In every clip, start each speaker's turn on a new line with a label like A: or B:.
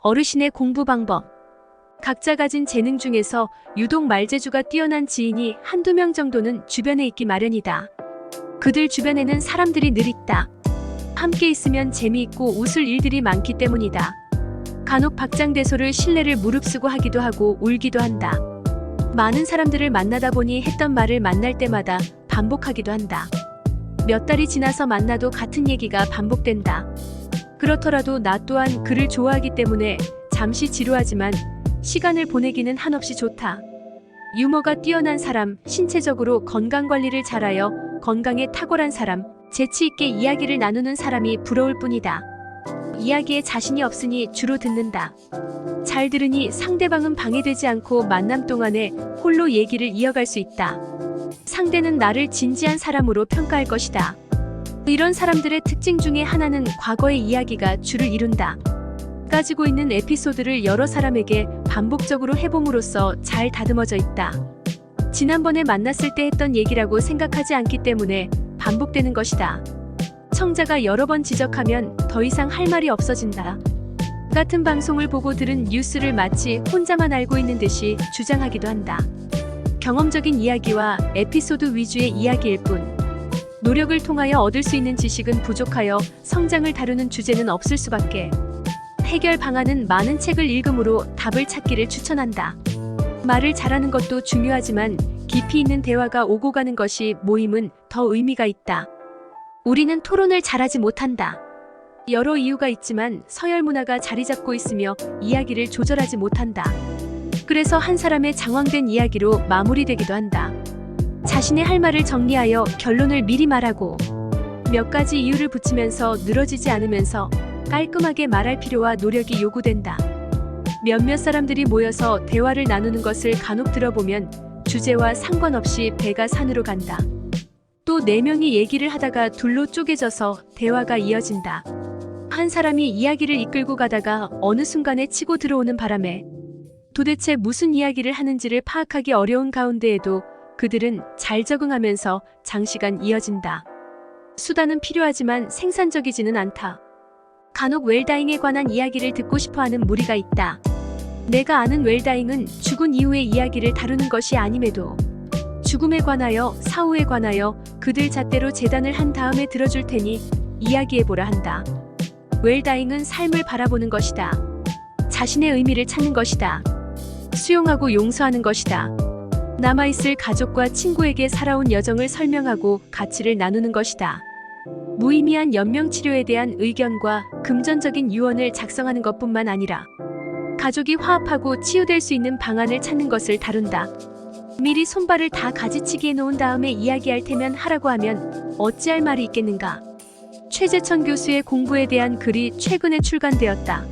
A: 어르신의 공부 방법. 각자 가진 재능 중에서 유독 말재주가 뛰어난 지인이 한두 명 정도는 주변에 있기 마련이다. 그들 주변에는 사람들이 늘 있다. 함께 있으면 재미있고 웃을 일들이 많기 때문이다. 간혹 박장대소를 신뢰를 무릅쓰고 하기도 하고 울기도 한다. 많은 사람들을 만나다 보니 했던 말을 만날 때마다 반복하기도 한다. 몇 달이 지나서 만나도 같은 얘기가 반복된다. 그렇더라도 나 또한 그를 좋아하기 때문에 잠시 지루하지만 시간을 보내기는 한없이 좋다. 유머가 뛰어난 사람, 신체적으로 건강관리를 잘하여 건강에 탁월한 사람, 재치있게 이야기를 나누는 사람이 부러울 뿐이다. 이야기에 자신이 없으니 주로 듣는다. 잘 들으니 상대방은 방해되지 않고 만남 동안에 홀로 얘기를 이어갈 수 있다. 상대는 나를 진지한 사람으로 평가할 것이다. 이런 사람들의 특징 중에 하나는 과거의 이야기가 주를 이룬다. 가지고 있는 에피소드를 여러 사람에게 반복적으로 해봄으로써 잘 다듬어져 있다. 지난번에 만났을 때 했던 얘기라고 생각하지 않기 때문에 반복되는 것이다. 청자가 여러 번 지적하면 더 이상 할 말이 없어진다. 같은 방송을 보고 들은 뉴스를 마치 혼자만 알고 있는 듯이 주장하기도 한다. 경험적인 이야기와 에피소드 위주의 이야기일 뿐. 노력을 통하여 얻을 수 있는 지식은 부족하여 성장을 다루는 주제는 없을 수밖에. 해결 방안은 많은 책을 읽음으로 답을 찾기를 추천한다. 말을 잘하는 것도 중요하지만 깊이 있는 대화가 오고 가는 것이 모임은 더 의미가 있다. 우리는 토론을 잘하지 못한다. 여러 이유가 있지만 서열 문화가 자리 잡고 있으며 이야기를 조절하지 못한다. 그래서 한 사람의 장황된 이야기로 마무리되기도 한다. 자신의 할 말을 정리하여 결론을 미리 말하고 몇 가지 이유를 붙이면서 늘어지지 않으면서 깔끔하게 말할 필요와 노력이 요구된다. 몇몇 사람들이 모여서 대화를 나누는 것을 간혹 들어보면 주제와 상관없이 배가 산으로 간다. 또 4명이 얘기를 하다가 둘로 쪼개져서 대화가 이어진다. 한 사람이 이야기를 이끌고 가다가 어느 순간에 치고 들어오는 바람에 도대체 무슨 이야기를 하는지를 파악하기 어려운 가운데에도 그들은 잘 적응하면서 장시간 이어진다. 수단은 필요하지만 생산적이지는 않다. 간혹 웰다잉에 관한 이야기를 듣고 싶어하는 무리가 있다. 내가 아는 웰다잉은 죽은 이후의 이야기를 다루는 것이 아님에도 죽음에 관하여 사후에 관하여 그들 잣대로 재단을 한 다음에 들어줄 테니 이야기해보라 한다. 웰다잉은 삶을 바라보는 것이다. 자신의 의미를 찾는 것이다. 수용하고 용서하는 것이다. 남아있을 가족과 친구에게 살아온 여정을 설명하고 가치를 나누는 것이다. 무의미한 연명치료에 대한 의견과 금전적인 유언을 작성하는 것뿐만 아니라 가족이 화합하고 치유될 수 있는 방안을 찾는 것을 다룬다. 미리 손발을 다 가지치기 해놓은 다음에 이야기할 테면 하라고 하면 어찌할 말이 있겠는가. 최재천 교수의 공부에 대한 글이 최근에 출간되었다.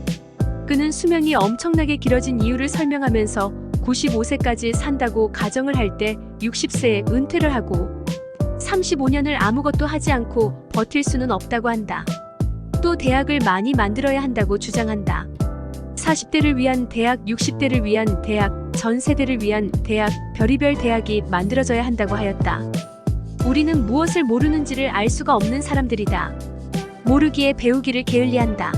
A: 그는 수명이 엄청나게 길어진 이유를 설명하면서 95세까지 산다고 가정을 할 때 60세에 은퇴를 하고 35년을 아무것도 하지 않고 버틸 수는 없다고 한다. 또 대학을 많이 만들어야 한다고 주장한다. 40대를 위한 대학, 60대를 위한 대학, 전 세대를 위한 대학, 별의별 대학이 만들어져야 한다고 하였다. 우리는 무엇을 모르는지를 알 수가 없는 사람들이다. 모르기에 배우기를 게을리한다.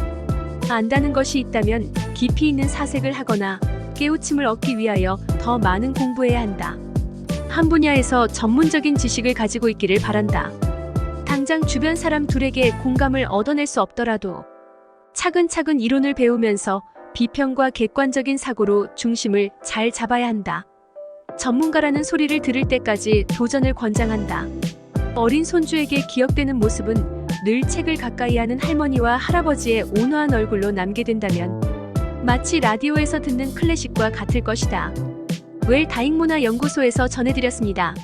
A: 안다는 것이 있다면 깊이 있는 사색을 하거나 깨우침을 얻기 위하여 더 많은 공부해야 한다. 한 분야에서 전문적인 지식을 가지고 있기를 바란다. 당장 주변 사람 둘에게 공감을 얻어낼 수 없더라도 차근차근 이론을 배우면서 비평과 객관적인 사고로 중심을 잘 잡아야 한다. 전문가라는 소리를 들을 때까지 도전을 권장한다. 어린 손주에게 기억되는 모습은 늘 책을 가까이 하는 할머니와 할아버지의 온화한 얼굴로 남게 된다면 마치 라디오에서 듣는 클래식과 같을 것이다. 웰다잉 문화연구소에서 전해드렸습니다.